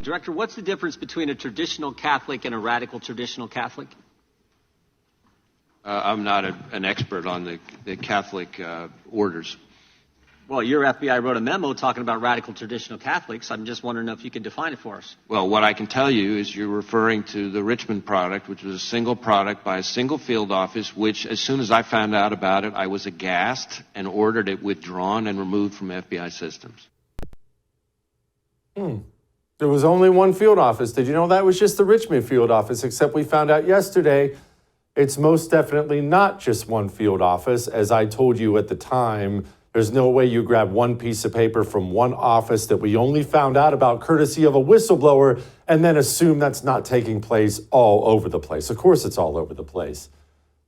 Director, what's the difference between a traditional Catholic and a radical traditional Catholic? I'm not an expert on the Catholic orders. Well, your FBI wrote a memo talking about radical traditional Catholics. I'm just wondering if you could define it for us. Well, what I can tell you is you're referring to the Richmond product, which was a single product by a single field office, which as soon as I found out about it, I was aghast and ordered it withdrawn and removed from FBI systems. There was only one field office. Did you know that was just the Richmond field office? Except we found out yesterday it's most definitely not just one field office. As I told you at the time, there's no way you grab one piece of paper from one office that we only found out about courtesy of a whistleblower and then assume that's not taking place all over the place. Of course, it's all over the place.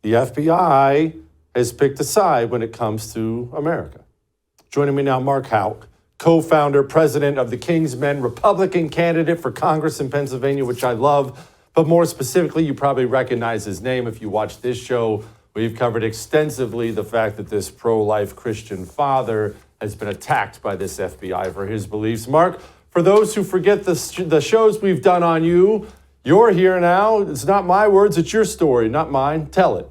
The FBI has picked a side when it comes to America. Joining me now, Mark Houck, co-founder, president of the King's Men, Republican candidate for Congress in Pennsylvania, which I love. But more specifically, you probably recognize his name if you watch this show. We've covered extensively the fact that this pro-life Christian father has been attacked by this FBI for his beliefs. Mark, for those who forget the shows we've done on you, you're here now. It's not my words, it's your story, not mine. Tell it.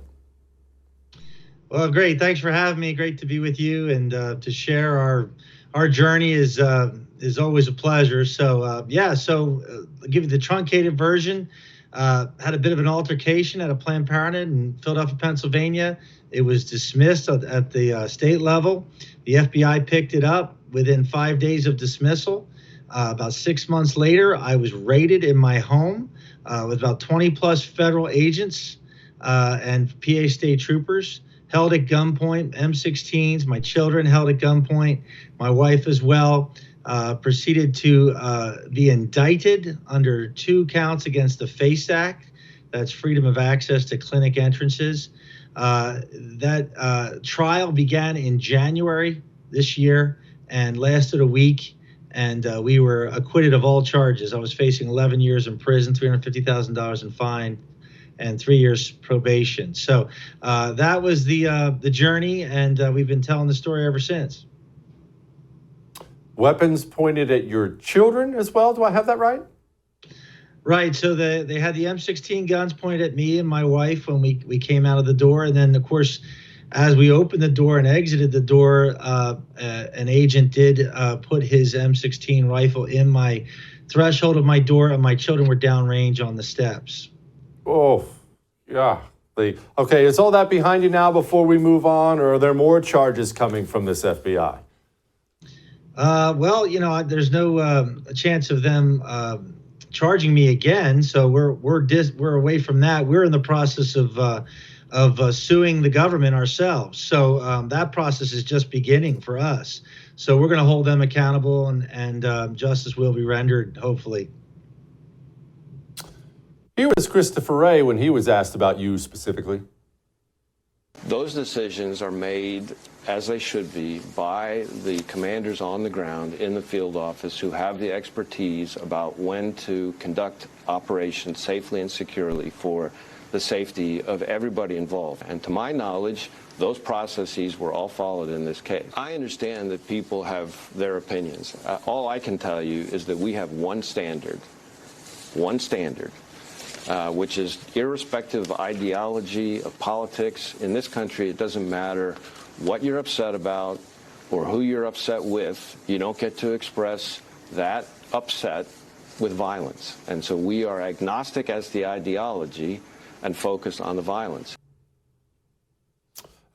Well, great. Thanks for having me. Great to be with you and to share our journey is always a pleasure. So, I'll give you the truncated version. Had a bit of an altercation at a Planned Parenthood in Philadelphia, Pennsylvania. It was dismissed at the state level. The FBI picked it up within 5 days of dismissal. About 6 months later, I was raided in my home with about 20 plus federal agents and PA state troopers, held at gunpoint, M16s, my children held at gunpoint, my wife as well. Proceeded to be indicted under 2 counts against the FACE Act. That's freedom of access to clinic entrances. That trial began in January this year and lasted a week. And we were acquitted of all charges. I was facing 11 years in prison, $350,000 in fine, and 3 years probation. So that was the journey, and we've been telling the story ever since. Weapons pointed at your children as well. Do I have that right? Right. So they had the M16 guns pointed at me and my wife when we came out of the door. And then, of course, as we opened the door and exited the door, an agent did put his M16 rifle in my threshold of my door, and my children were downrange on the steps. Oh, yeah. Okay, is all that behind you now before we move on, or are there more charges coming from this FBI? There's no chance of them charging me again, so we're away from that. We're in the process of suing the government ourselves. So that process is just beginning for us. So we're going to hold them accountable, and justice will be rendered, hopefully. Here was Christopher Wray when he was asked about you specifically. Those decisions are made, as they should be, by the commanders on the ground in the field office who have the expertise about when to conduct operations safely and securely for the safety of everybody involved. And to my knowledge, those processes were all followed in this case. I understand that people have their opinions. All I can tell you is that we have one standard, which is irrespective of ideology, of politics. In this country, it doesn't matter what you're upset about or who you're upset with. You don't get to express that upset with violence. And so we are agnostic as to the ideology and focused on the violence.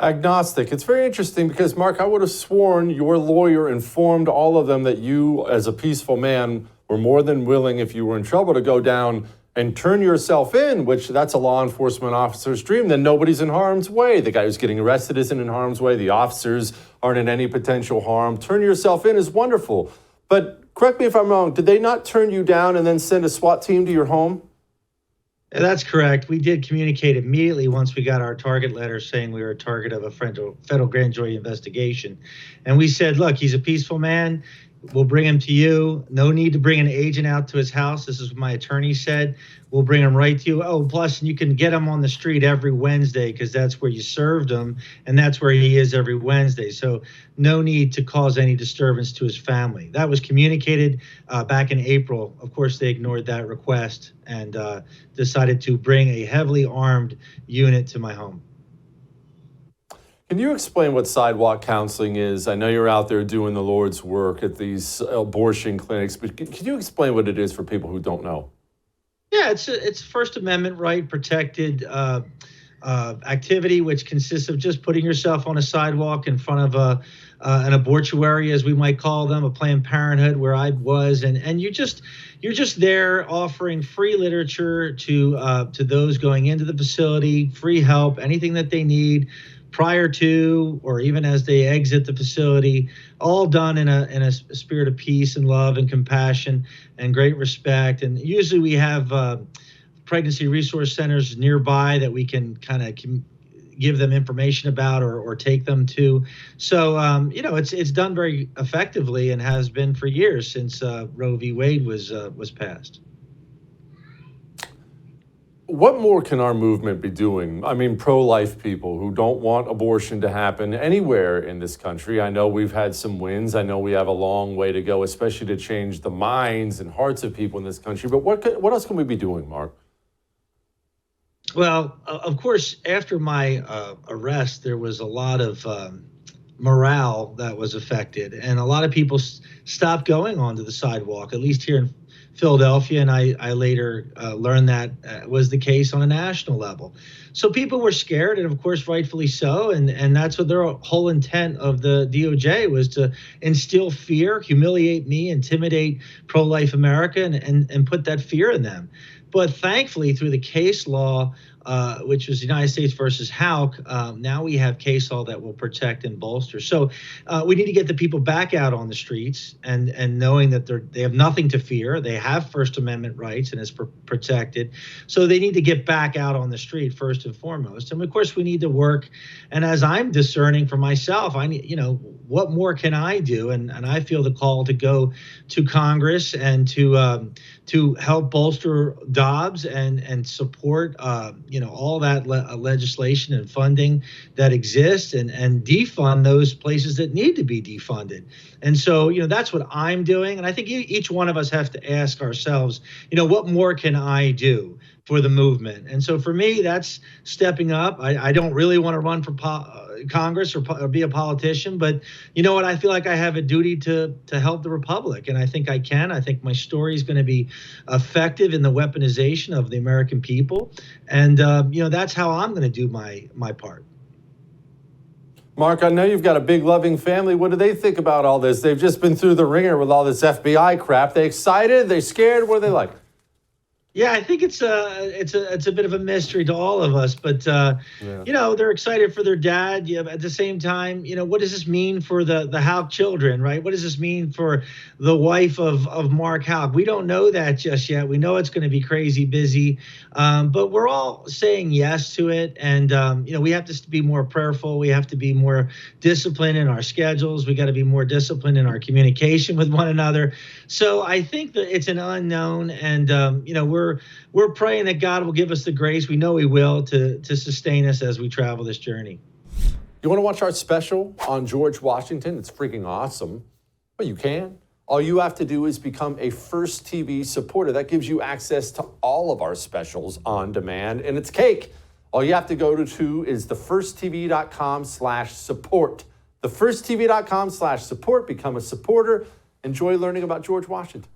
Agnostic. It's very interesting because, Mark, I would have sworn your lawyer informed all of them that you, as a peaceful man, were more than willing, if you were in trouble, to go down and turn yourself in, which that's a law enforcement officer's dream. Then nobody's in harm's way. The guy who's getting arrested isn't in harm's way. The officers aren't in any potential harm. Turn yourself in is wonderful. But correct me if I'm wrong, did they not turn you down and then send a SWAT team to your home? Yeah, that's correct. We did communicate immediately once we got our target letter saying we were a target of a federal grand jury investigation. And we said, look, he's a peaceful man. We'll bring him to you. No need to bring an agent out to his house. This is what my attorney said. We'll bring him right to you. Oh, plus you can get him on the street every Wednesday because that's where you served him, and that's where he is every Wednesday. So no need to cause any disturbance to his family. That was communicated back in April. Of course, they ignored that request and decided to bring a heavily armed unit to my home. Can you explain what Sidewalk Counseling is? I know you're out there doing the Lord's work at these abortion clinics, but can you explain what it is for people who don't know? Yeah, it's First Amendment right protected activity, which consists of just putting yourself on a sidewalk in front of an abortuary, as we might call them, a Planned Parenthood where I was, and you're just there offering free literature to those going into the facility, free help, anything that they need prior to or even as they exit the facility, all done in a spirit of peace and love and compassion and great respect. And usually we have pregnancy resource centers nearby that we can kind of give them information about or take them to. So, it's done very effectively and has been for years since Roe v. Wade was passed. What more can our movement be doing? I mean, pro-life people who don't want abortion to happen anywhere in this country. I know we've had some wins. I know we have a long way to go, especially to change the minds and hearts of people in this country. But what else can we be doing, Mark? Well, of course, after my arrest, there was a lot of morale that was affected, and a lot of people stopped going onto the sidewalk, at least here in Philadelphia, and I later learned that was the case on a national level. So people were scared, and of course, rightfully so, and that's what their whole intent of the DOJ was, to instill fear, humiliate me, intimidate pro-life America, and put that fear in them. But thankfully, through the case law, which was United States versus Houck, now we have case law that will protect and bolster. So we need to get the people back out on the streets and knowing that they have nothing to fear. They have First Amendment rights and it's protected. So they need to get back out on the street first and foremost. And of course, we need to work. And as I'm discerning for myself, I need, what more can I do? And I feel the call to go to Congress and to help bolster Dobbs and support all that legislation and funding that exists and defund those places that need to be defunded. And so, that's what I'm doing. And I think each one of us have to ask ourselves, what more can I do for the movement? And so for me, that's stepping up. I don't really want to run for Congress or be a politician, but you know what? I feel like I have a duty to help the Republic, and I think I can. I think my story is going to be effective in the weaponization of the American people, and that's how I'm going to do my part. Mark, I know you've got a big, loving family. What do they think about all this? They've just been through the ringer with all this FBI crap. They excited? They scared? What are they like? Yeah, I think it's a bit of a mystery to all of us, but they're excited for their dad. Yeah, at the same time, what does this mean for the Houck children, right? What does this mean for the wife of Mark Houck? We don't know that just yet. We know it's going to be crazy busy, but we're all saying yes to it, and we have to be more prayerful. We have to be more disciplined in our schedules. We got to be more disciplined in our communication with one another. So I think that it's an unknown, and we're praying that God will give us the grace. We know He will to sustain us as we travel this journey. You want to watch our special on George Washington? It's freaking awesome. Well, you can. All you have to do is become a First TV supporter. That gives you access to all of our specials on demand, and it's cake. All you have to go to is thefirsttv.com/support. Thefirsttv.com/support. Become a supporter. Enjoy learning about George Washington.